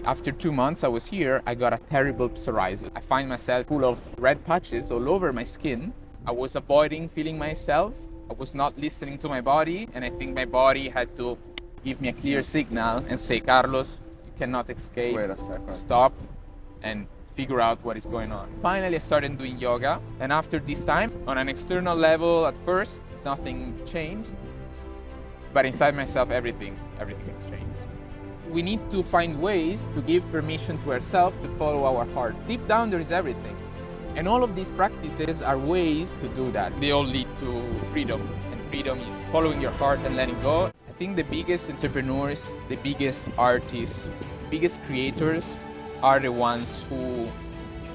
After 2 months I was here, I got a terrible psoriasis. I find myself full of red patches all over my skin. I was avoiding feeling myself. I was not listening to my body, and I think my body had to give me a clear signal and say, Carlos, you cannot escape. Wait a second. Stop and figure out what is going on. Finally, I started doing yoga, and after this time, on an external level, at first, nothing changed, but inside myself, everything has changed. We need to find ways to give permission to ourselves to follow our heart. Deep down, there is everything. And all of these practices are ways to do that. They all lead to freedom, and freedom is following your heart and letting go. I think the biggest entrepreneurs, the biggest artists, the biggest creators are the ones who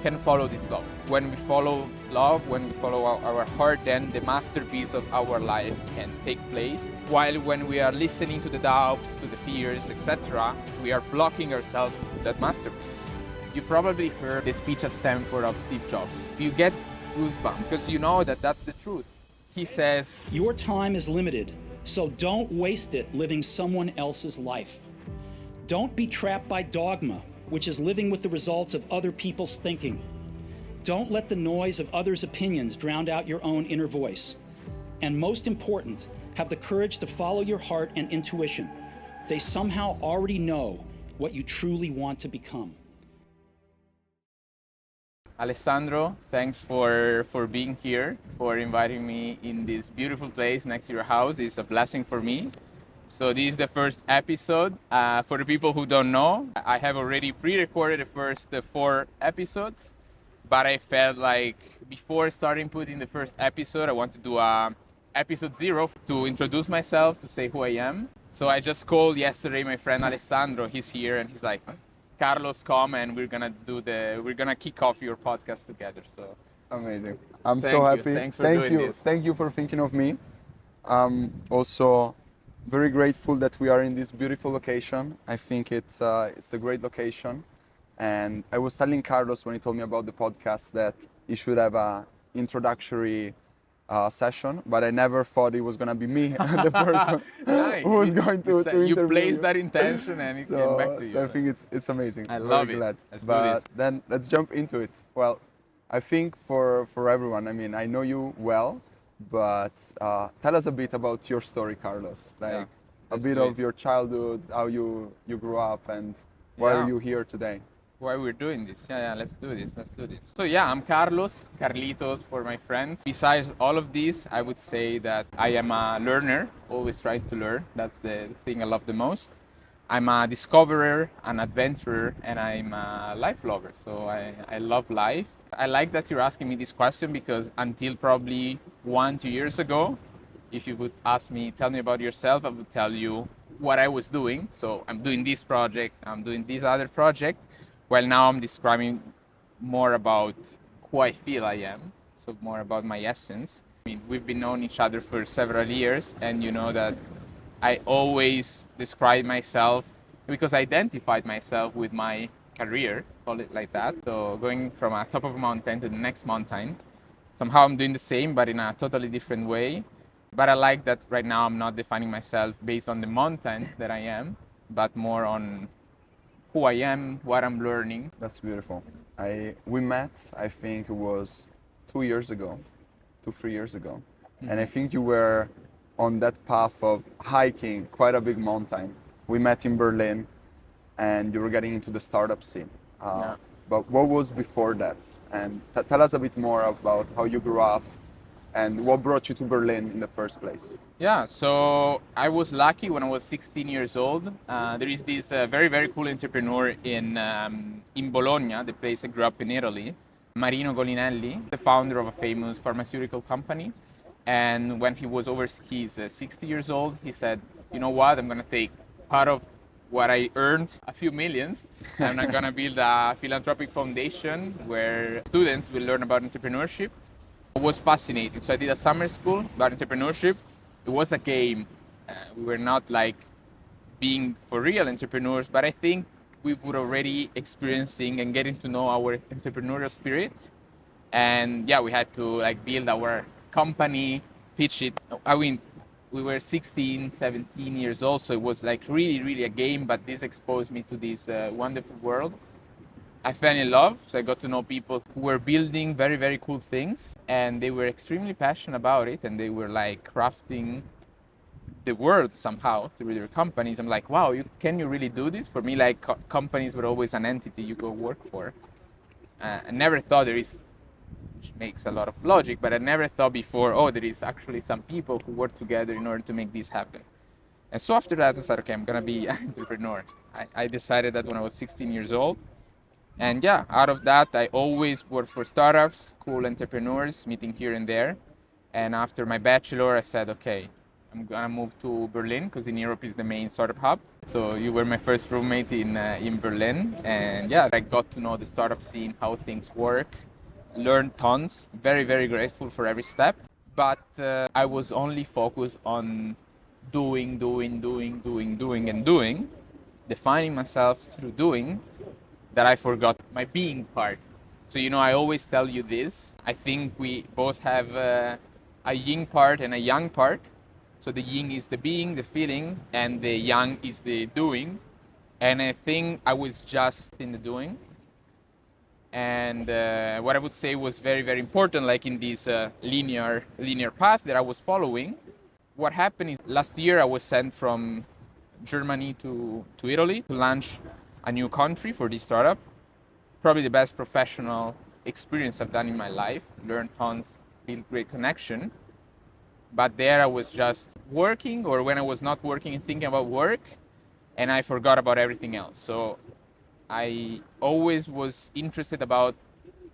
can follow this love. When we follow love, when we follow our heart, then the masterpiece of our life can take place. While when we are listening to the doubts, to the fears, etc., we are blocking ourselves to that masterpiece. You probably heard the speech at Stanford of Steve Jobs. You get goosebumps because you know that that's the truth. He says, "Your time is limited, so don't waste it living someone else's life. Don't be trapped by dogma, which is living with the results of other people's thinking. Don't let the noise of others' opinions drown out your own inner voice. And most important, have the courage to follow your heart and intuition. They somehow already know what you truly want to become." Alessandro, thanks for being here, for inviting me in this beautiful place next to your house. It's a blessing for me. So this is the first episode. For the people who don't know, I have already pre-recorded the first 4 episodes, but I felt like before starting putting the first episode, I want to do episode 0 to introduce myself, to say who I am. So I just called yesterday my friend Alessandro. He's here, and he's like, Carlos, come and we're gonna kick off your podcast together. So amazing. I'm so happy. Thanks for doing this. Thank you for thinking of me. Also very grateful that we are in this beautiful location. I think it's a great location. And I was telling Carlos when he told me about the podcast that he should have a introductory session, but I never thought it was gonna be me, the person who was going to interview you. Placed that intention and it came back to you. So I think it's amazing. I love it. Glad. Let's but do this. Then let's jump into it. Well, I think for everyone, I mean, I know you well, but tell us a bit about your story, Carlos. Like a bit of your childhood, how you grew up, and why are you here today? Why we're doing this. Yeah, let's do this. So yeah, I'm Carlitos for my friends. Besides all of this, I would say that I am a learner, always trying to learn. That's the thing I love the most. I'm a discoverer, an adventurer, and I'm a life lover. So I love life. I like that you're asking me this question because until probably 1-2 years ago, if you would ask me, tell me about yourself, I would tell you what I was doing. So I'm doing this project, I'm doing this other project. Well, now I'm describing more about who I feel I am, so more about my essence. I mean, we've been knowing each other for several years, and you know that I always describe myself because I identified myself with my career, call it like that. So going from a top of a mountain to the next mountain, somehow I'm doing the same, but in a totally different way. But I like that right now I'm not defining myself based on the mountain that I am, but more on who I am, what I'm learning. That's beautiful. We met, I think it was 2 years ago, 3 years ago. Mm-hmm. And I think you were on that path of hiking quite a big mountain. We met in Berlin and you were getting into the startup scene. But what was before that? And tell us a bit more about how you grew up and what brought you to Berlin in the first place. Yeah, so I was lucky when I was 16 years old. There is this very, very cool entrepreneur in Bologna, the place I grew up in Italy, Marino Golinelli, the founder of a famous pharmaceutical company. And when he was over his 60 years old, he said, you know what, I'm going to take part of what I earned, a few millions, and I'm going to build a philanthropic foundation where students will learn about entrepreneurship. It was fascinating. So I did a summer school about entrepreneurship. It was a game. We were not like being for real entrepreneurs, but I think we were already experiencing and getting to know our entrepreneurial spirit. And yeah, we had to like build our company, pitch it. I mean, we were 16, 17 years old, so it was like really, really a game, but this exposed me to this wonderful world. I fell in love, so I got to know people who were building very, very cool things, and they were extremely passionate about it, and they were like crafting the world somehow through their companies. I'm like, wow, can you really do this? For me, like companies were always an entity you go work for. I never thought there is, which makes a lot of logic, but I never thought before, oh, there is actually some people who work together in order to make this happen. And so after that, I said, okay, I'm gonna be an entrepreneur. I decided that when I was 16 years old. And yeah, out of that, I always worked for startups, cool entrepreneurs, meeting here and there. And after my bachelor, I said, okay, I'm gonna move to Berlin because in Europe is the main startup hub. So you were my first roommate in Berlin. And yeah, I got to know the startup scene, how things work, learned tons, very, very grateful for every step. But I was only focused on doing, defining myself through doing, that I forgot my being part. So, I always tell you this. I think we both have a yin part and a yang part. So the yin is the being, the feeling, and the yang is the doing. And I think I was just in the doing. And what I would say was very, very important, like in this linear path that I was following. What happened is last year I was sent from Germany to Italy to launch a new country for this startup. Probably the best professional experience I've done in my life. Learned tons, built great connection. But there I was just working, or when I was not working and thinking about work, and I forgot about everything else. So I always was interested about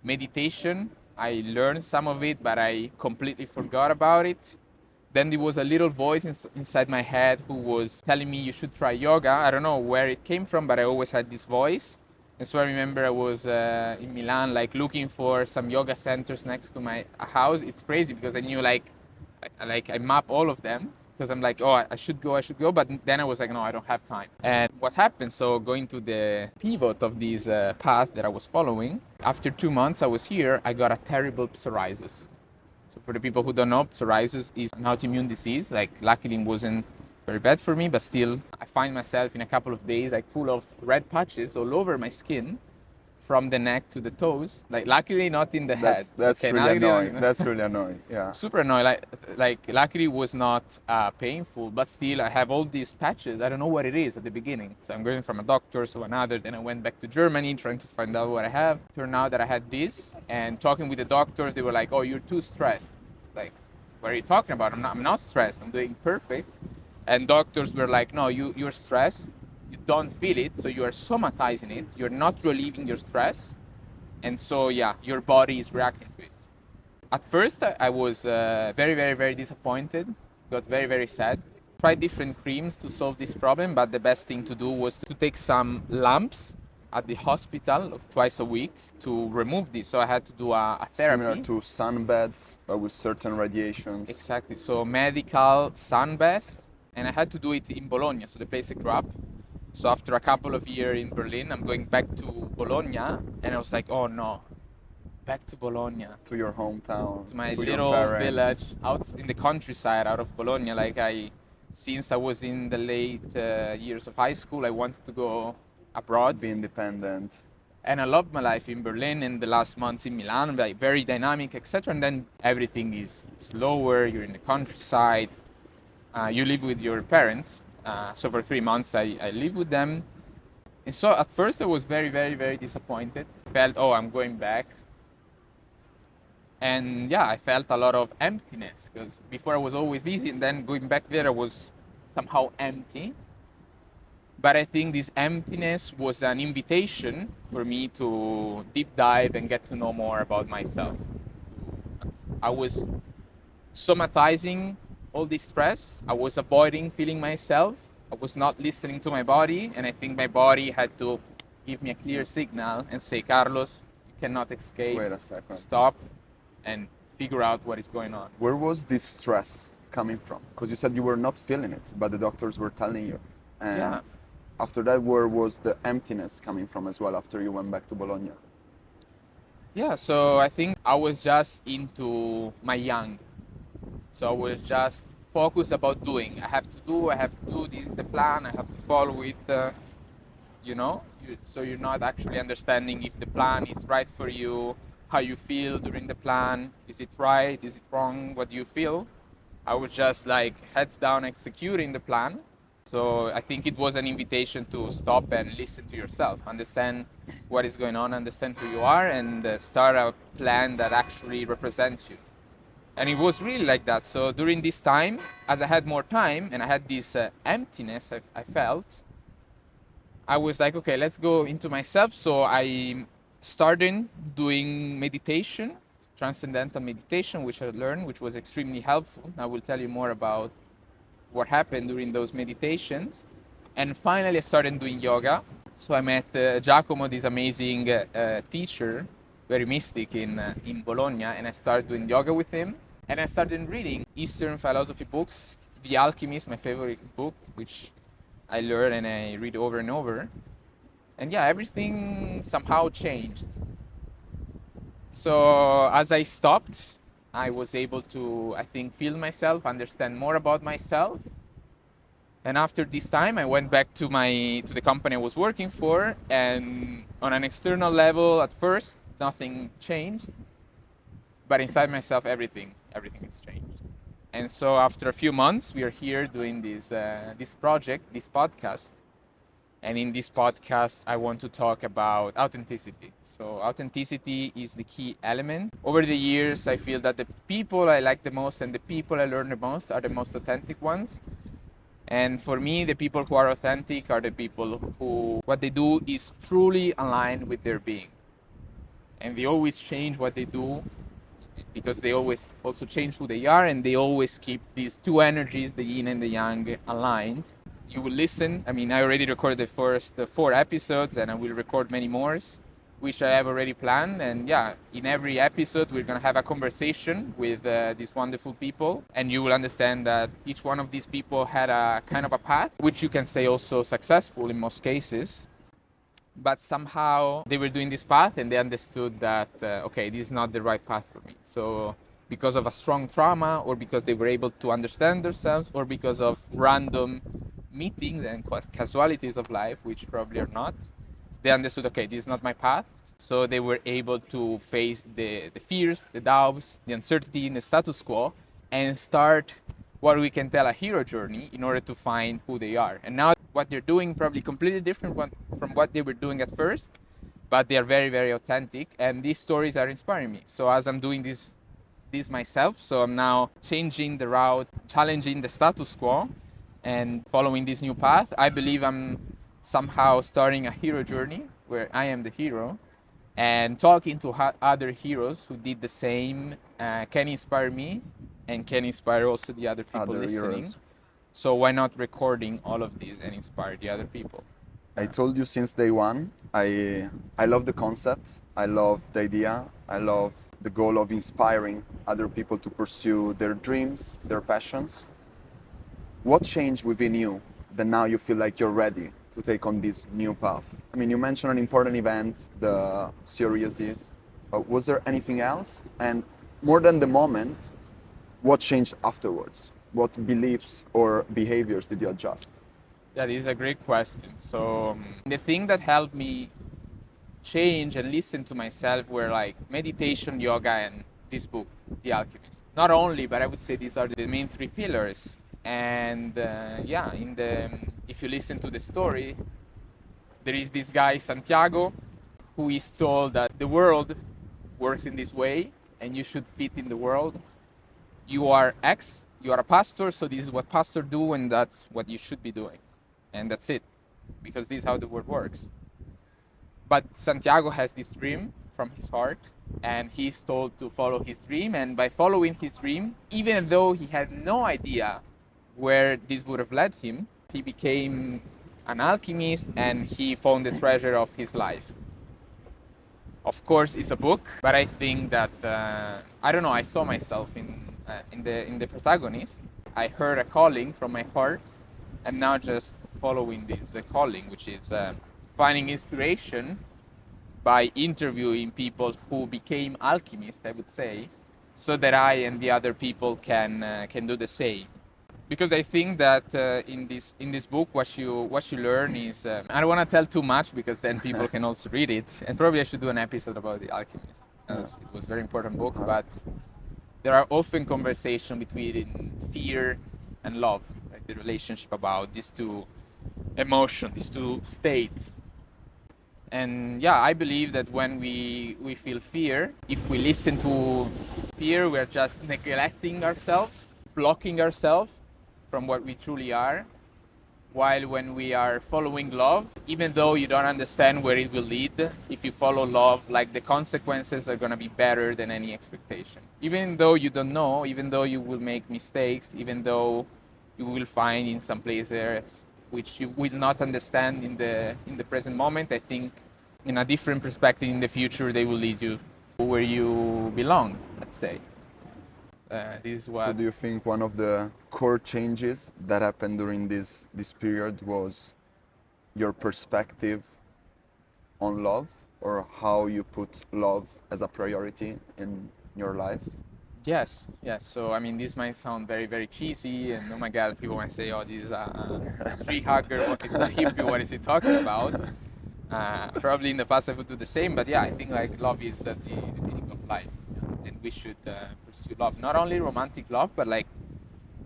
meditation. I learned some of it, but I completely forgot about it. Then there was a little voice inside my head who was telling me you should try yoga. I don't know where it came from, but I always had this voice. And so I remember I was in Milan, like looking for some yoga centers next to my house. It's crazy because I knew I map all of them because I'm like, oh, I should go. But then I was like, no, I don't have time. And what happened? So going to the pivot of this path that I was following, after 2 months I was here, I got a terrible psoriasis. So for the people who don't know, psoriasis is an autoimmune disease. Like luckily it wasn't very bad for me, but still I find myself in a couple of days like full of red patches all over my skin from the neck to the toes. Like luckily not in the head. That's okay, really annoying. That's really annoying. Yeah. Super annoying. Like luckily it was not painful, but still I have all these patches. I don't know what it is at the beginning. So I'm going from a doctor to another. Then I went back to Germany trying to find out what I have. Turned out that I had this, and talking with the doctors, they were like, "Oh, you're too stressed." Like, what are you talking about? I'm not stressed. I'm doing perfect. And doctors were like, "No, you're stressed. You don't feel it, so you are somatizing it. You're not relieving your stress, and so yeah, your body is reacting to it." At first, I was very, very, very disappointed. Got very, very sad. Tried different creams to solve this problem, but the best thing to do was to take some lamps at the hospital twice a week to remove this. So I had to do a therapy. Similar to sunbeds, but with certain radiations. Exactly. So medical sunbath, and I had to do it in Bologna, so the place I grew up. So after a couple of years in Berlin, I'm going back to Bologna, and I was like, oh no, back to Bologna. To your hometown. To my to little village out in the countryside out of Bologna. Since I was in the late years of high school, I wanted to go abroad. Be independent. And I loved my life in Berlin and the last months in Milan, like very dynamic, etc. And then everything is slower, you're in the countryside, you live with your parents. So for 3 months I lived with them. And so at first I was very, very, very disappointed. Felt, oh, I'm going back. And yeah, I felt a lot of emptiness because before I was always busy, and then going back there I was somehow empty. But I think this emptiness was an invitation for me to deep dive and get to know more about myself. I was somatizing all this stress. I was avoiding feeling myself. I was not listening to my body, and I think my body had to give me a clear signal and say, Carlos, you cannot escape. Wait a second. Stop and figure out what is going on. Where was this stress coming from? Because you said you were not feeling it, but the doctors were telling you. And yeah. After that, where was the emptiness coming from as well after you went back to Bologna? Yeah, so I think I was just into my yang. So I was just focus about doing. I have to do, this is the plan, I have to follow it, so you're not actually understanding if the plan is right for you, how you feel during the plan, is it right, is it wrong, what do you feel? I was just like heads down executing the plan. So I think it was an invitation to stop and listen to yourself, understand what is going on, understand who you are, and start a plan that actually represents you. And it was really like that. So during this time, as I had more time and I had this emptiness I felt, I was like, okay, let's go into myself. So I started doing meditation, transcendental meditation, which I learned, which was extremely helpful. I will tell you more about what happened during those meditations. And finally, I started doing yoga. So I met Giacomo, this amazing teacher, very mystic in Bologna, and I started doing yoga with him. And I started reading Eastern philosophy books. The Alchemist, my favorite book, which I learn and I read over and over. And yeah, everything somehow changed. So as I stopped, I was able to, I think, feel myself, understand more about myself. And after this time, I went back to the company I was working for, and on an external level, at first, nothing changed. But inside myself, everything has changed. And so after a few months, we are here doing this project, this podcast. And in this podcast, I want to talk about authenticity. So authenticity is the key element. Over the years, I feel that the people I like the most and the people I learn the most are the most authentic ones. And for me, the people who are authentic are the people who, what they do is truly aligned with their being. And they always change what they do because they always also change who they are, and they always keep these two energies, the yin and the yang, aligned. You will listen. I mean, I already recorded the first 4 episodes, and I will record many more, which I have already planned. And yeah, in every episode, we're going to have a conversation with these wonderful people. And you will understand that each one of these people had a kind of a path, which you can say also successful in most cases. But somehow they were doing this path and they understood that, okay, this is not the right path for me. So because of a strong trauma, or because they were able to understand themselves, or because of random meetings and casualties of life, which probably are not, they understood, okay, this is not my path. So they were able to face the fears, the doubts, the uncertainty in the status quo, and start what we can tell a hero journey in order to find who they are. And now what they're doing probably completely different from what they were doing at first, but they are very, very authentic, and these stories are inspiring me. So as I'm doing this myself, so I'm now changing the route, challenging the status quo, and following this new path. I believe I'm somehow starting a hero journey where I am the hero, and talking to other heroes who did the same can inspire me and can inspire also the other people listening. Heroes. So why not recording all of these and inspire the other people? I told you since day one, I love the concept, I love the idea, I love the goal of inspiring other people to pursue their dreams, their passions. What changed within you that now you feel like you're ready to take on this new path? I mean, you mentioned an important event, the psoriasis. Was there anything else? And more than the moment, what changed afterwards? What beliefs or behaviors did you adjust? That is a great question. So the thing that helped me change and listen to myself were like meditation, yoga, and this book, The Alchemist. Not only, but I would say these are the main 3 pillars. And if you listen to the story, there is this guy, Santiago, who is told that the world works in this way and you should fit in the world. You are X, you are a pastor, so this is what pastors do and that's what you should be doing. And that's it, because this is how the world works. But Santiago has this dream from his heart, and he's told to follow his dream. And by following his dream, even though he had no idea where this would have led him, he became an alchemist and he found the treasure of his life. Of course, it's a book, but I think that, I don't know, I saw myself in the protagonist. I heard a calling from my heart, and now just following this calling, which is finding inspiration by interviewing people who became alchemists, I would say, so that I and the other people can do the same. because I think that in this book, what you learn is I don't want to tell too much because then people can also read it, and probably I should do an episode about The Alchemist, as it was a very important book. But there are often conversations between fear and love, like the relationship about these two emotions, these two states. And yeah, I believe that when we feel fear, if we listen to fear, we're just neglecting ourselves, blocking ourselves from what we truly are. While when we are following love, even though you don't understand where it will lead, if you follow love, like the consequences are gonna be better than any expectation. Even though you don't know, even though you will make mistakes, even though you will find in some places which you will not understand in the present moment, I think in a different perspective in the future they will lead you where you belong, let's say. This is what. So do you think one of the core changes that happened during this period was your perspective on love, or how you put love as a priority in your life? Yes. So I mean, this might sound very, very cheesy, and oh my God, people might say, "Oh, this is a tree hugger. What is a hippie? What is he talking about?" Probably in the past I would do the same, but yeah, I think like love is the meaning of life, and we should pursue love. Not only romantic love, but like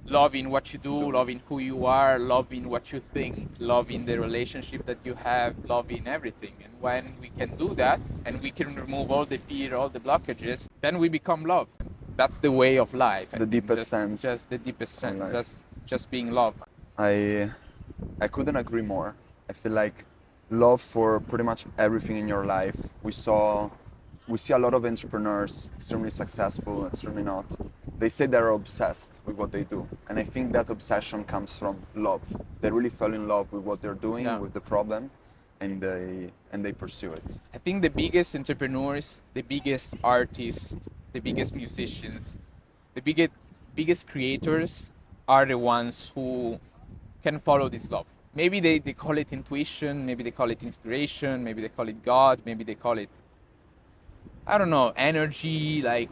love in what you do, love in who you are, love in what you think, love in the relationship that you have, love in everything. And when we can do that, and we can remove all the fear, all the blockages, then we become love. That's the way of life. The deepest sense. Just the deepest of sense. life. Just being love. I couldn't agree more. I feel like love for pretty much everything in your life. We see a lot of entrepreneurs, extremely successful, extremely not. They say they're obsessed with what they do, and I think that obsession comes from love. They really fell in love with what they're doing, with the problem, and they pursue it. I think the biggest entrepreneurs, the biggest artists, the biggest musicians, the biggest creators are the ones who can follow this love. Maybe they call it intuition, maybe they call it inspiration, maybe they call it God, maybe they call it, I don't know, energy, like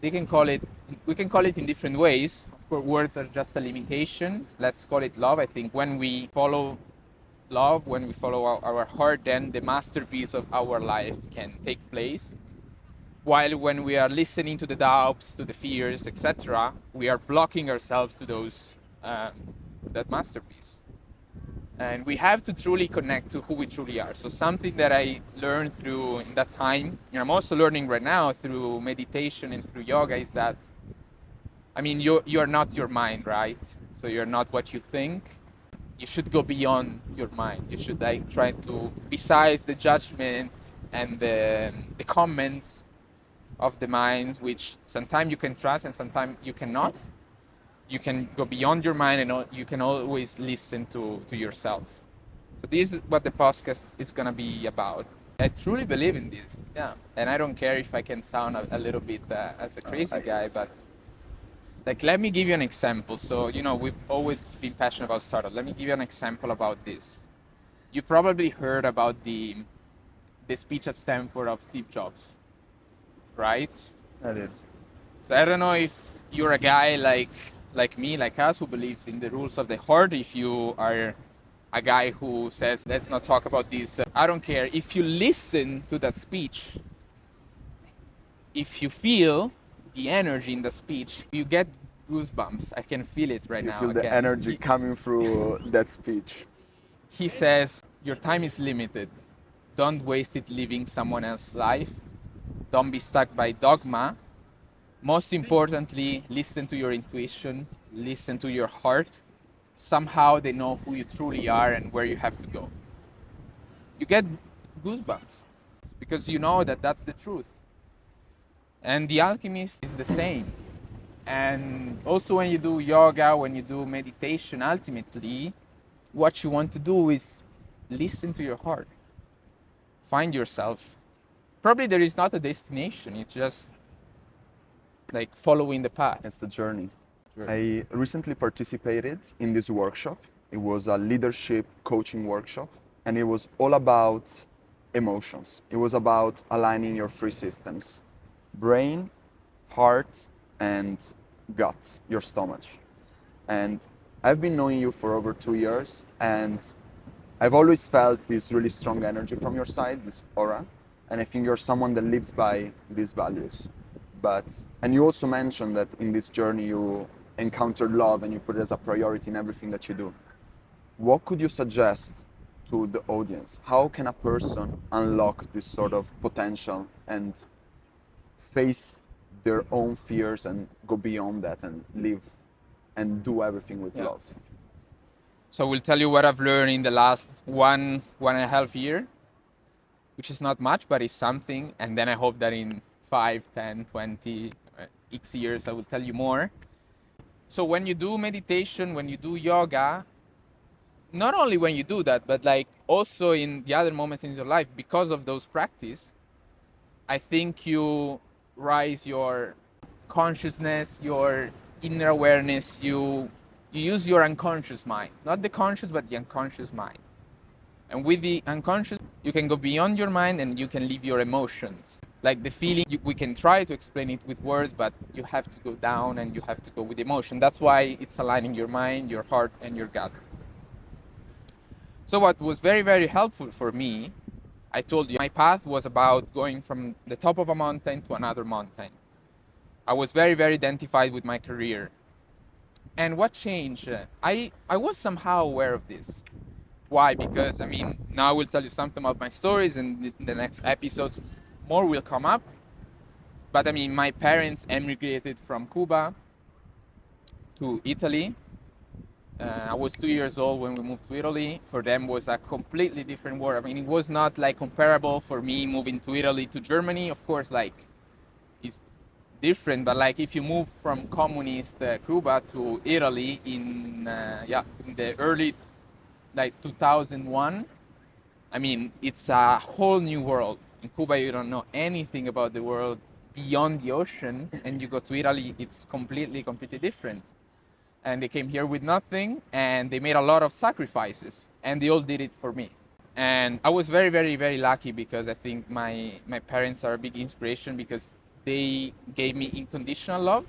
we can call it in different ways. Of course, words are just a limitation. Let's call it love. I think when we follow love, when we follow our heart, then the masterpiece of our life can take place. While when we are listening to the doubts, to the fears, etc., we are blocking ourselves to those that masterpiece. And we have to truly connect to who we truly are. So something that I learned through in that time, and I'm also learning right now through meditation and through yoga, is that, I mean, you're not your mind, right? So you're not what you think. You should go beyond your mind. You should like try to, besides the judgment and the comments of the mind, which sometimes you can trust and sometimes you cannot. You can go beyond your mind, and you can always listen to yourself. So this is what the podcast is going to be about. I truly believe in this, yeah. And I don't care if I can sound a little bit as a crazy guy, but like, let me give you an example. So, you know, we've always been passionate about startup. Let me give you an example about this. You probably heard about the speech at Stanford of Steve Jobs, right? I did. So I don't know if you're a guy like me, like us, who believes in the rules of the heart. If you are a guy who says, let's not talk about this, I don't care. If you listen to that speech, if you feel the energy in the speech, you get goosebumps. I can feel it right now. You feel the energy coming through that speech. He says, your time is limited. Don't waste it living someone else's life. Don't be stuck by dogma. Most importantly, listen to your intuition, listen to your heart. Somehow they know who you truly are and where you have to go. You get goosebumps because you know that that's the truth. And the Alchemist is the same. And also when you do yoga, when you do meditation, ultimately, what you want to do is listen to your heart. Find yourself. Probably there is not a destination, it's just like following the path. It's the journey. Sure. I recently participated in this workshop. It was a leadership coaching workshop, and it was all about emotions. It was about aligning your three systems: brain, heart, and gut, your stomach. And I've been knowing you for over 2 years, and I've always felt this really strong energy from your side, this aura. And I think you're someone that lives by these values. And you also mentioned that in this journey you encountered love and you put it as a priority in everything that you do. What could you suggest to the audience? How can a person unlock this sort of potential and face their own fears and go beyond that and live and do everything with love? So I will tell you what I've learned in the last one and a half year, which is not much, but it's something. And then I hope that in 5, 10, 20, X years, I will tell you more. So when you do meditation, when you do yoga, not only when you do that, but like also in the other moments in your life, because of those practice, I think you rise your consciousness, your inner awareness, you use your unconscious mind, not the conscious, but the unconscious mind. And with the unconscious, you can go beyond your mind and you can live your emotions. Like the feeling, we can try to explain it with words, but you have to go down and you have to go with emotion. That's why it's aligning your mind, your heart, and your gut. So what was very, very helpful for me, I told you, my path was about going from the top of a mountain to another mountain. I was very, very identified with my career. And what changed? I was somehow aware of this. Why? Because, I mean, now I will tell you something about my stories, and in the next episodes, more will come up. But I mean, my parents emigrated from Cuba to Italy. I was 2 years old when we moved to Italy. For them, was a completely different world. I mean, it was not like comparable for me moving to Italy to Germany. Of course, like it's different. But like if you move from communist Cuba to Italy in the early like 2001, I mean, it's a whole new world. In Cuba, you don't know anything about the world beyond the ocean, and you go to Italy, it's completely, completely different. And they came here with nothing, and they made a lot of sacrifices, and they all did it for me. And I was very, very, very lucky because I think my parents are a big inspiration because they gave me unconditional love.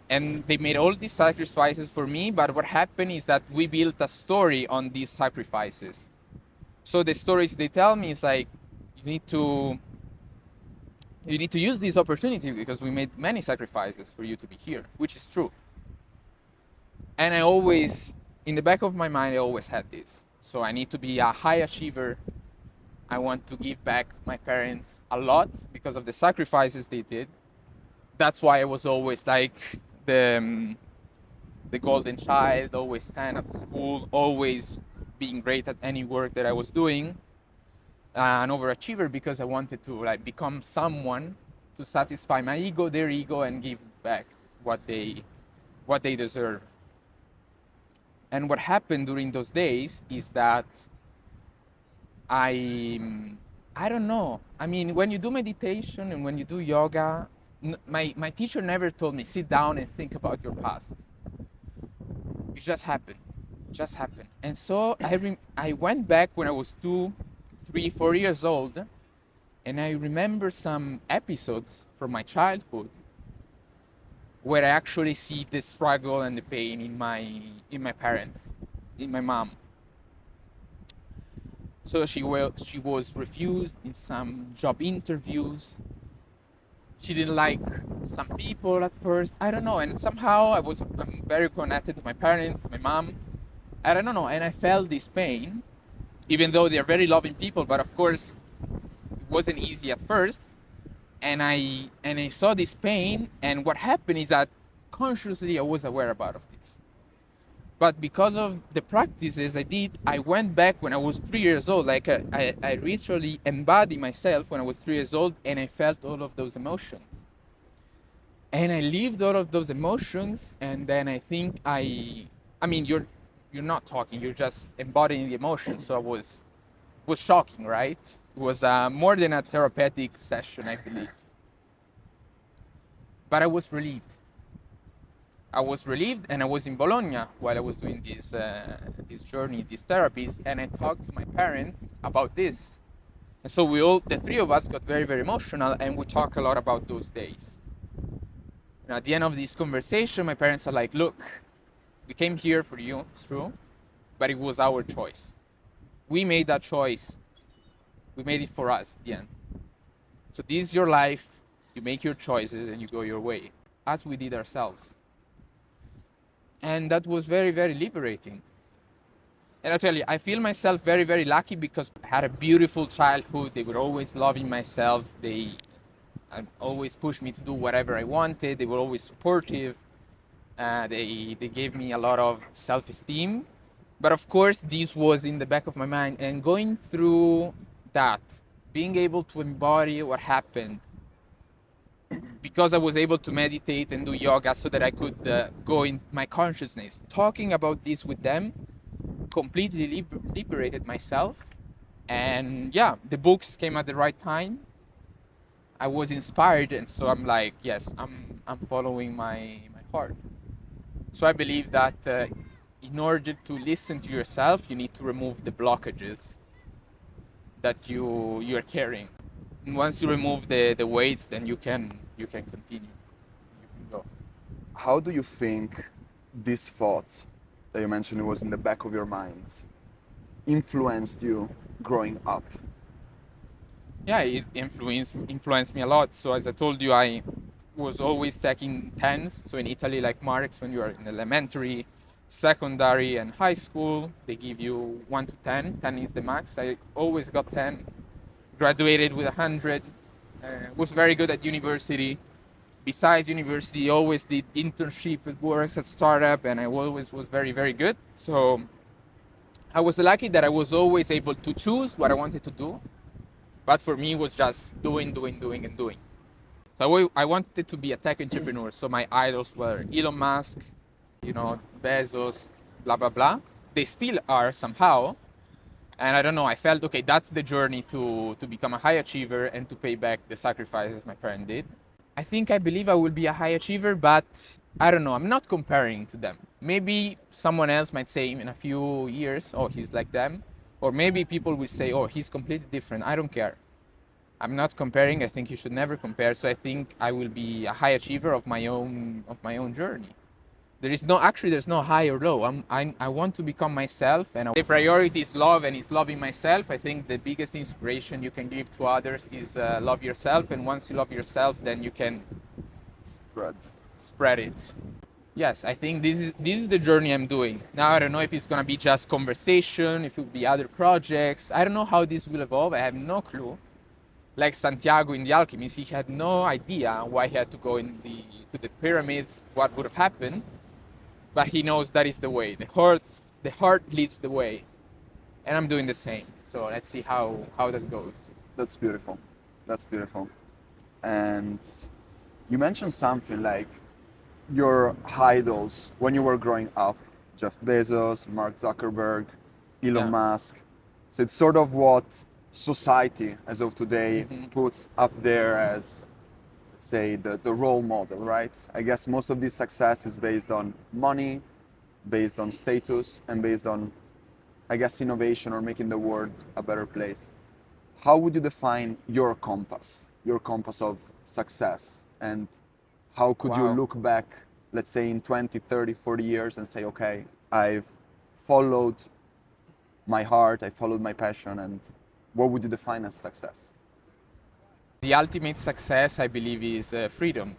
And they made all these sacrifices for me, but what happened is that we built a story on these sacrifices. So the stories they tell me is like, you need to use this opportunity because we made many sacrifices for you to be here, which is true. And I always, in the back of my mind, I always had this. So I need to be a high achiever. I want to give back my parents a lot because of the sacrifices they did. That's why I was always like the golden child, always stand at school, always being great at any work that I was doing, an overachiever because I wanted to like become someone to satisfy my ego, their ego, and give back what they deserve. And what happened during those days is that I don't know. I mean, when you do meditation and when you do yoga, my teacher never told me, sit down and think about your past. It just happened. And so I went back when I was 2, 3, 4 years old, and I remember some episodes from my childhood where I actually see the struggle and the pain in my parents, in my mom. So she was refused in some job interviews. She didn't like some people at first. I don't know. And somehow I'm very connected to my parents, to my mom. I don't know. And I felt this pain, even though they're very loving people. But of course, it wasn't easy at first. And I saw this pain. And what happened is that consciously I was aware about this. But because of the practices I did, I went back when I was 3 years old. Like I literally embodied myself when I was 3 years old, and I felt all of those emotions. And I lived all of those emotions, and then I think I mean, you're not talking, you're just embodying the emotions. So it was shocking, right? It was more than a therapeutic session, I believe. But I was relieved. And I was in Bologna while I was doing this journey, these therapies, and I talked to my parents about this. And so the three of us got very, very emotional, and we talked a lot about those days. And at the end of this conversation, my parents are like, look, we came here for you, it's true, but it was our choice. We made that choice. We made it for us at the end. So this is your life, you make your choices and you go your way, as we did ourselves. And that was very, very liberating. And I tell you, I feel myself very, very lucky because I had a beautiful childhood. They were always loving myself. They always pushed me to do whatever I wanted. They were always supportive. They gave me a lot of self-esteem. But of course, this was in the back of my mind. And going through that, being able to embody what happened, because I was able to meditate and do yoga so that I could go in my consciousness, talking about this with them completely liberated myself. And yeah, the books came at the right time. I was inspired, and so I'm like, yes, I'm following my heart. So I believe that in order to listen to yourself, you need to remove the blockages that you are carrying. And once you remove the weights, then you can continue. You can go. How do you think this thought that you mentioned was in the back of your mind influenced you growing up? Yeah, it influenced me a lot. So as I told you, I was always taking 10s. So in Italy, like marks, when you are in elementary, secondary, and high school, they give you 1 to 10. 10 is the max. I always got 10. Graduated with 100. Was very good at university. Besides university, always did internship at works at startup, and I always was very, very good. So I was lucky that I was always able to choose what I wanted to do. But for me, it was just doing. So I wanted to be a tech entrepreneur. So my idols were Elon Musk, Bezos, blah, blah, blah. They still are somehow. And I don't know, I felt, okay, that's the journey to become a high achiever and to pay back the sacrifices my parents did. I believe I will be a high achiever, but I don't know, I'm not comparing to them. Maybe someone else might say in a few years, oh, he's like them. Or maybe people will say, oh, he's completely different. I don't care. I'm not comparing. I think you should never compare. So I think I will be a high achiever of my own journey. There's no high or low. I want to become myself, and the priority is love, and it's loving myself. I think the biggest inspiration you can give to others is love yourself, and once you love yourself, then you can spread it. Yes, I think this is the journey I'm doing. Now I don't know if it's gonna be just conversation, if it will be other projects. I don't know how this will evolve. I have no clue. Like Santiago in The Alchemist, he had no idea why he had to go to the pyramids, what would have happened. But he knows that is the way. The heart leads the way. And I'm doing the same. So let's see how that goes. That's beautiful. That's beautiful. And you mentioned something like your idols when you were growing up, Jeff Bezos, Mark Zuckerberg, Elon Musk. So it's sort of what society as of today puts up there as, let's say, the role model, right? I guess most of this success is based on money, based on status, and based on, I guess, innovation or making the world a better place. How would you define your compass of success? And how could you look back, let's say in 20, 30, 40 years and say, okay, I've followed my heart, I followed my passion, and what would you define as success? The ultimate success, I believe, is freedom.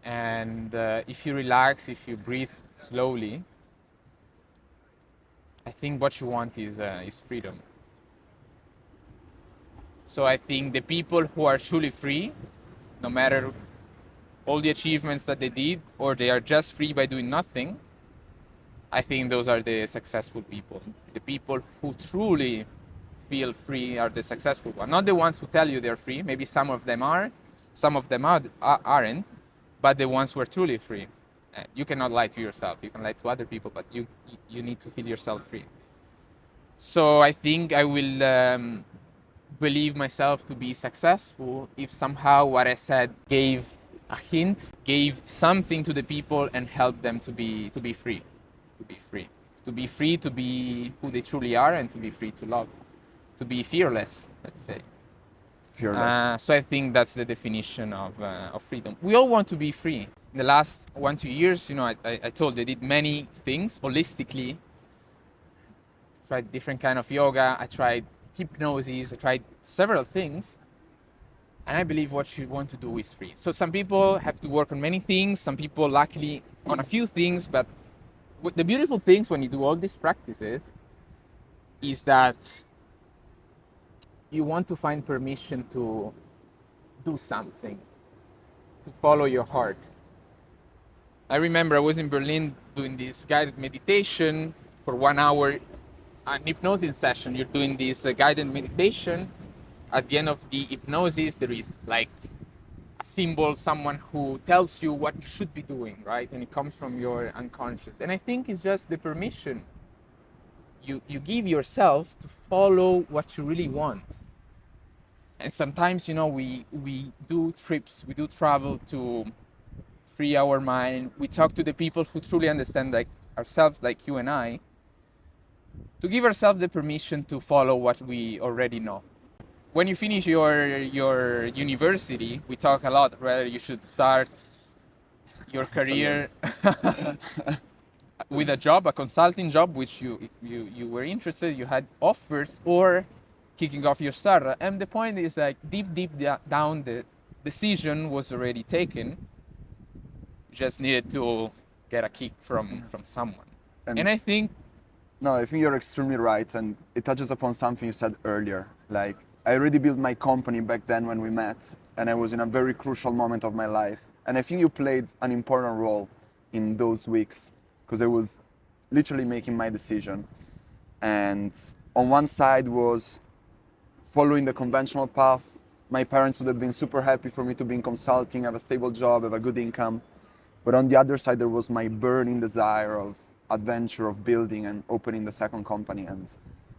And if you relax, if you breathe slowly, I think what you want is freedom. So I think the people who are truly free, no matter all the achievements that they did, or they are just free by doing nothing, I think those are the successful people. The people who truly feel free are the successful ones. Not the ones who tell you they're free. Maybe some of them are, some of them aren't, but the ones who are truly free. You cannot lie to yourself. You can lie to other people, but you need to feel yourself free. So I think I will believe myself to be successful if somehow what I said gave a hint, gave something to the people and helped them to be free. To be free to be who they truly are, and to be free to love. To be fearless, let's say. Fearless. So I think that's the definition of freedom. We all want to be free. In the last 1-2 years, I told you I did many things holistically. I tried different kind of yoga. I tried hypnosis. I tried several things. And I believe what you want to do is free. So some people have to work on many things. Some people, luckily, on a few things. But the beautiful things when you do all these practices is that you want to find permission to do something, to follow your heart. I remember I was in Berlin doing this guided meditation for 1 hour, an hypnosis session. You're doing this guided meditation. At the end of the hypnosis, there is like a symbol, someone who tells you what you should be doing, right? And it comes from your unconscious. And I think it's just the permission you give yourself to follow what you really want. And sometimes, we do trips, we do travel to free our mind. We talk to the people who truly understand like ourselves, like you and I, to give ourselves the permission to follow what we already know. When you finish your university, we talk a lot whether you should start your career with a job, a consulting job, which you were interested, you had offers, or kicking off your startup. And the point is like deep down, the decision was already taken. You just needed to get a kick from someone. And I think... No, I think you're extremely right. And it touches upon something you said earlier. Like, I already built my company back then when we met, and I was in a very crucial moment of my life. And I think you played an important role in those weeks, because I was literally making my decision. And on one side was following the conventional path. My parents would have been super happy for me to be in consulting, have a stable job, have a good income. But on the other side, there was my burning desire of adventure, of building and opening the second company. And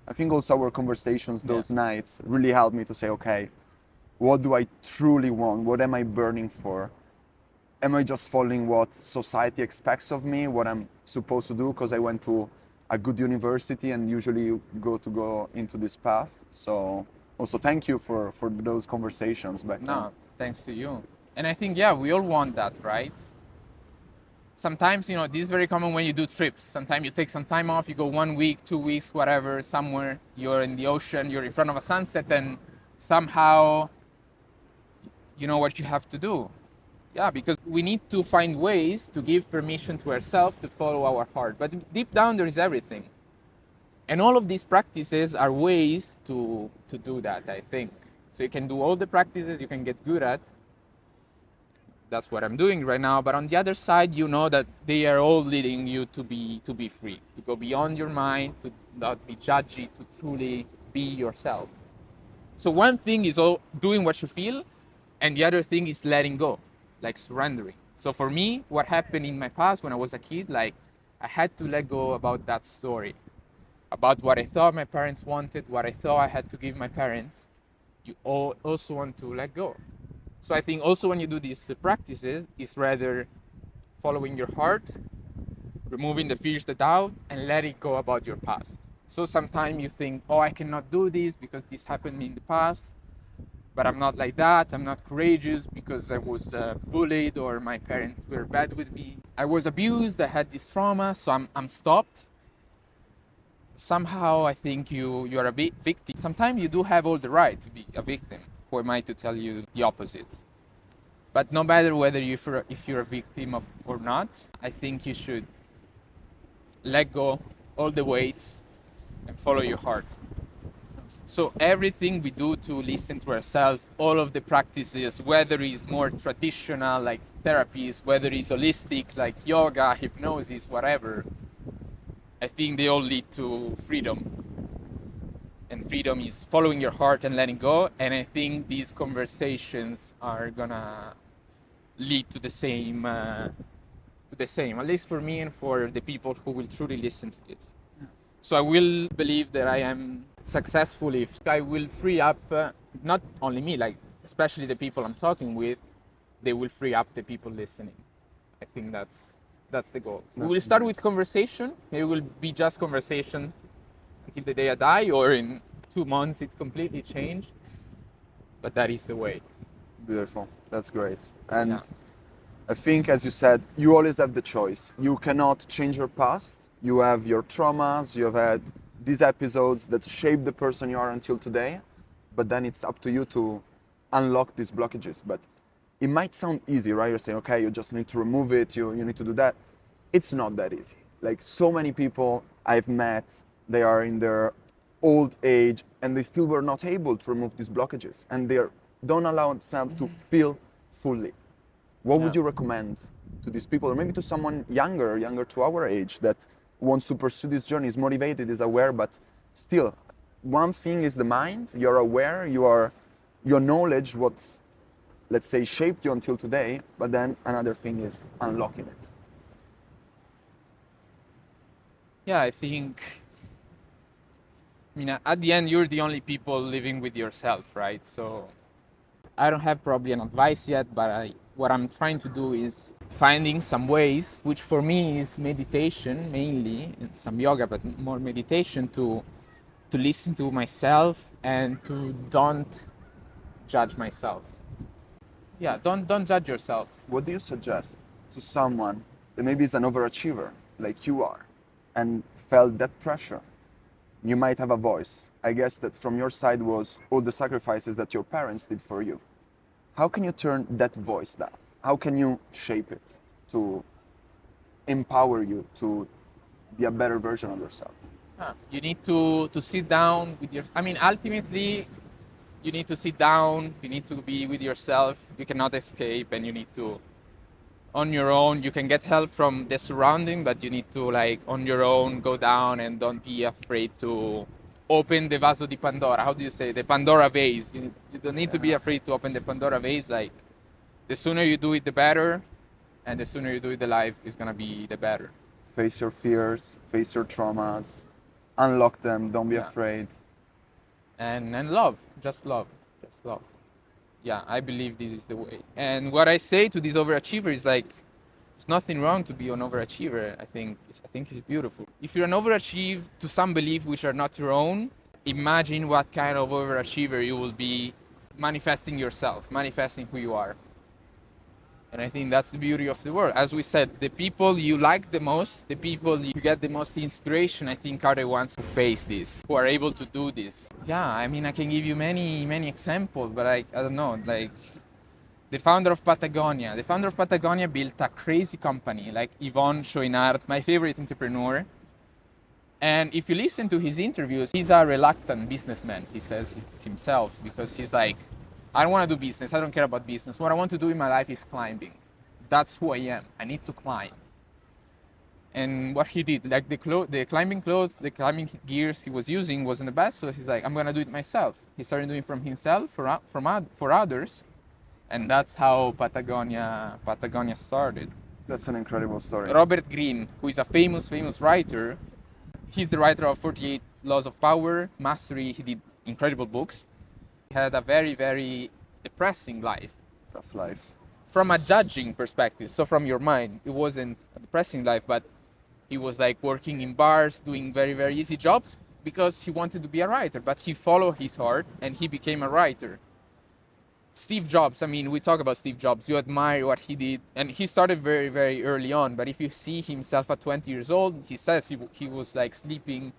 I think also our conversations those nights really helped me to say, okay, what do I truly want? What am I burning for? Am I just following what society expects of me, what I'm supposed to do? Because I went to a good university and usually you go into this path. So also thank you for those conversations back then. No, thanks to you. And I think, we all want that, right? Sometimes, this is very common when you do trips. Sometimes you take some time off, you go 1 week, 2 weeks, whatever, somewhere, you're in the ocean, you're in front of a sunset, and somehow you know what you have to do. Yeah, because we need to find ways to give permission to ourselves to follow our heart. But deep down, there is everything. And all of these practices are ways to do that, I think. So you can do all the practices you can get good at. That's what I'm doing right now. But on the other side, you know that they are all leading you to be free, to go beyond your mind, to not be judgy, to truly be yourself. So one thing is all doing what you feel, and the other thing is letting go, like surrendering. So for me, what happened in my past when I was a kid, like I had to let go about that story, about what I thought my parents wanted, what I thought I had to give my parents. You also want to let go. So I think also when you do these practices, it's rather following your heart, removing the fears, the doubt, and let it go about your past. So sometimes you think, I cannot do this because this happened in the past, but I'm not like that. I'm not courageous because I was bullied or my parents were bad with me. I was abused, I had this trauma, so I'm stopped. Somehow I think you are a victim. Sometimes you do have all the right to be a victim. Who am I to tell you the opposite? But no matter whether if you're a victim of or not, I think you should let go all the weights and follow your heart. So everything we do to listen to ourselves, all of the practices, whether it's more traditional like therapies, whether it's holistic like yoga, hypnosis, whatever, I think they all lead to freedom. And freedom is following your heart and letting go. And I think these conversations are gonna lead to the same, at least for me and for the people who will truly listen to this. So I will believe that I am successful if I will free up, not only me, like especially the people I'm talking with, they will free up the people listening. I think that's the goal. We will start with conversation. It will be just conversation until the day I die, or in 2 months it completely changed. but that is the way. Beautiful. That's great. And Yeah. I think, as you said, you always have the choice. You cannot change your past. You have your traumas. You have had these episodes that shape the person you are until today. But then it's up to you to unlock these blockages. But it might sound easy, right? You're saying, okay, you just need to remove it. You need to do that. It's not that easy. Like so many people I've met, they are in their old age and they still were not able to remove these blockages. And they don't allow themselves to feel fully. What would Yeah. you recommend to these people, or maybe to someone younger to our age, that wants to pursue this journey, is motivated, is aware, but still, one thing is the mind, you're aware, your knowledge, what's, let's say, shaped you until today, but then another thing is unlocking it. Yeah, I think, I mean, at the end, you're the only people living with yourself, right? So I don't have probably an advice yet, but what I'm trying to do is finding some ways, which for me is meditation mainly, and some yoga, but more meditation, to listen to myself and to don't judge myself. Yeah, don't judge yourself. What do you suggest to someone that maybe is an overachiever, like you are, and felt that pressure? You might have a voice. I guess that from your side was all the sacrifices that your parents did for you. How can you turn that voice down? How can you shape it to empower you to be a better version of yourself? You need to sit down with your. I mean, ultimately, you need to sit down. You need to be with yourself. You cannot escape, and you need to, on your own. You can get help from the surrounding, but you need to, like, on your own, go down and don't be afraid to open the vaso di Pandora. How do you say, the Pandora vase? You don't need to be afraid to open the Pandora vase. Like, the sooner you do it, the better, and the sooner you do it, the life is gonna be the better. Face your fears, face your traumas, unlock them, don't be Yeah. afraid. And love, just love. Yeah, I believe this is the way. And what I say to these overachievers is, like, there's nothing wrong to be an overachiever. I think it's beautiful. If you're an overachiever to some belief which are not your own, imagine what kind of overachiever you will be, manifesting yourself, manifesting who you are. And I think that's the beauty of the world. As we said, the people you like the most, the people you get the most inspiration, I think, are the ones who face this, who are able to do this. Yeah, I mean, I can give you many examples, but I don't know, like the founder of Patagonia. The founder of Patagonia built a crazy company, like Yvon Chouinard, my favorite entrepreneur. And if you listen to his interviews, he's a reluctant businessman, he says himself, because he's like, I don't want to do business. I don't care about business. What I want to do in my life is climbing. That's who I am. I need to climb. And what he did, like the climbing clothes, the climbing gears he was using wasn't the best. So he's like, I'm gonna do it myself. He started doing it from himself, for others, and that's how Patagonia started. That's an incredible story. Robert Greene, who is a famous writer, he's the writer of 48 Laws of Power, Mastery. He did incredible books. He had a very depressing life. Tough life. From a judging perspective, so from your mind, it wasn't a depressing life, but he was like working in bars, doing very easy jobs because he wanted to be a writer, but he followed his heart and he became a writer. Steve Jobs, I mean, we talk about Steve Jobs, you admire what he did, and he started very early on, but if you see himself at 20 years old, he says he was like sleeping.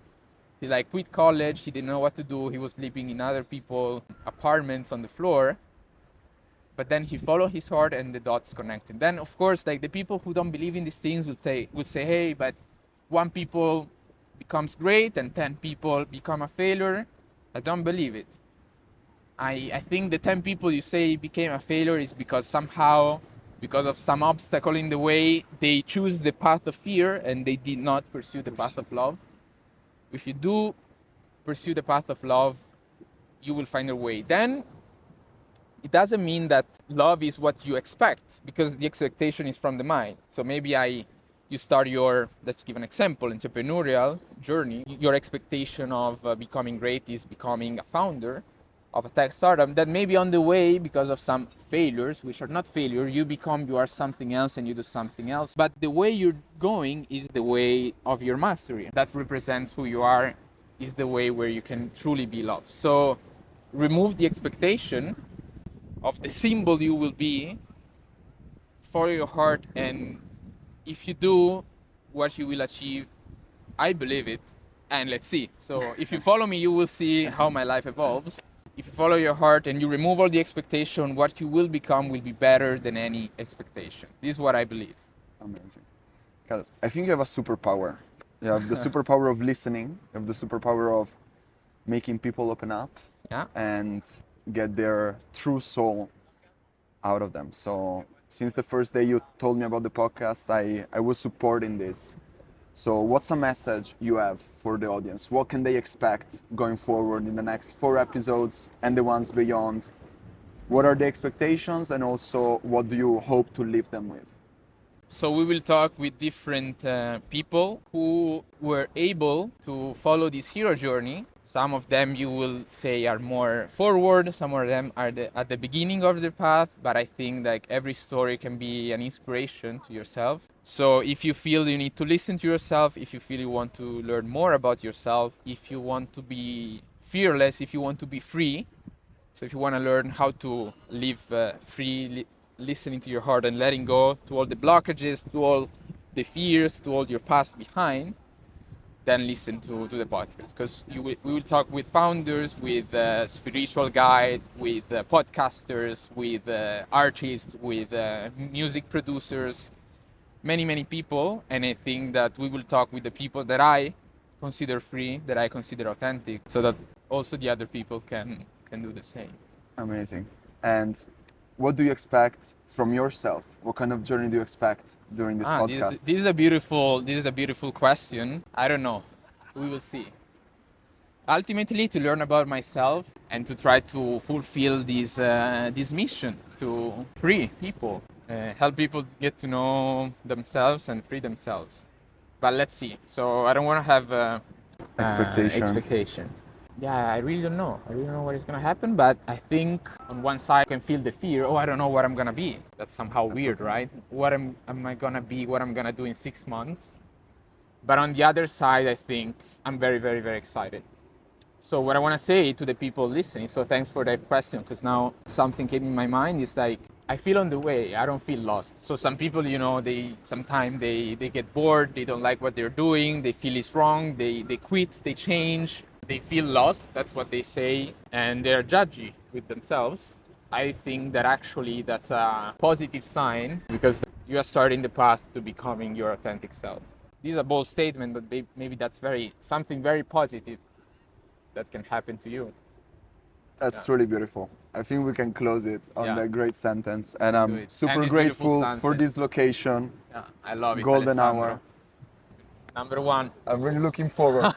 He like quit college, he didn't know what to do, he was sleeping in other people's apartments on the floor. But then he followed his heart and the dots connected. Then of course, like, the people who don't believe in these things would say, hey, but one people becomes great and 10 people become a failure. I don't believe it. I think the 10 people you say became a failure is because somehow, because of some obstacle in the way, they choose the path of fear and they did not pursue the path of love. If you do pursue the path of love, you will find your way. Then it doesn't mean that love is what you expect, because the expectation is from the mind. So maybe you start your, let's give an example, entrepreneurial journey. Your expectation of becoming great is becoming a founder of a tech startup. That maybe on the way, because of some failures, which are not failure, you are something else and you do something else. But the way you're going is the way of your mastery. That represents who you are, is the way where you can truly be loved. So remove the expectation of the symbol you will be, follow your heart, and if you do what you will achieve, I believe it, and let's see. So if you follow me, you will see how my life evolves. If you follow your heart and you remove all the expectation, what you will become will be better than any expectation. This is what I believe. Amazing. Carlos, I think you have a superpower. You have the superpower of listening. You have the superpower of making people open up Yeah. and get their true soul out of them. So since the first day you told me about the podcast, I was supporting this. So what's a message you have for the audience? What can they expect going forward in the next 4 episodes and the ones beyond? What are the expectations, and also what do you hope to leave them with? So we will talk with different people who were able to follow this hero journey. Some of them you will say are more forward, some of them are at the beginning of the path, but I think like every story can be an inspiration to yourself. So if you feel you need to listen to yourself, if you feel you want to learn more about yourself, if you want to be fearless, if you want to be free, so if you want to learn how to live free, listening to your heart and letting go to all the blockages, to all the fears, to all your past behind, then listen to the podcast, because we will talk with founders, with spiritual guide, with podcasters, with artists, with music producers, many people, and I think that we will talk with the people that I consider free, that I consider authentic, so that also the other people can do the same. Amazing. And what do you expect from yourself? What kind of journey do you expect during this podcast? This is a beautiful question. I don't know. We will see. Ultimately, to learn about myself and to try to fulfill this mission to free people, help people get to know themselves and free themselves. But let's see. So I don't want to have expectation. Yeah, I really don't know. I really don't know what is going to happen, but I think on one side I can feel the fear. Oh, I don't know what I'm going to be. That's somehow weird, okay. right? What am I going to be? What I'm going to do in 6 months? But on the other side, I think I'm very excited. So what I want to say to the people listening, so thanks for that question, because now something came in my mind, is like, I feel on the way, I don't feel lost. So some people, sometimes they get bored, they don't like what they're doing, they feel it's wrong, they quit, they change, they feel lost, that's what they say, and they're judgy with themselves. I think that actually that's a positive sign, because you are starting the path to becoming your authentic self. This is a bold statement, but maybe that's something very positive that can happen to you. That's really beautiful. I think we can close it on that great sentence. And I'm super And grateful for this location. Yeah, I love it. Golden Alessandro. hour. Number one. I'm really looking forward.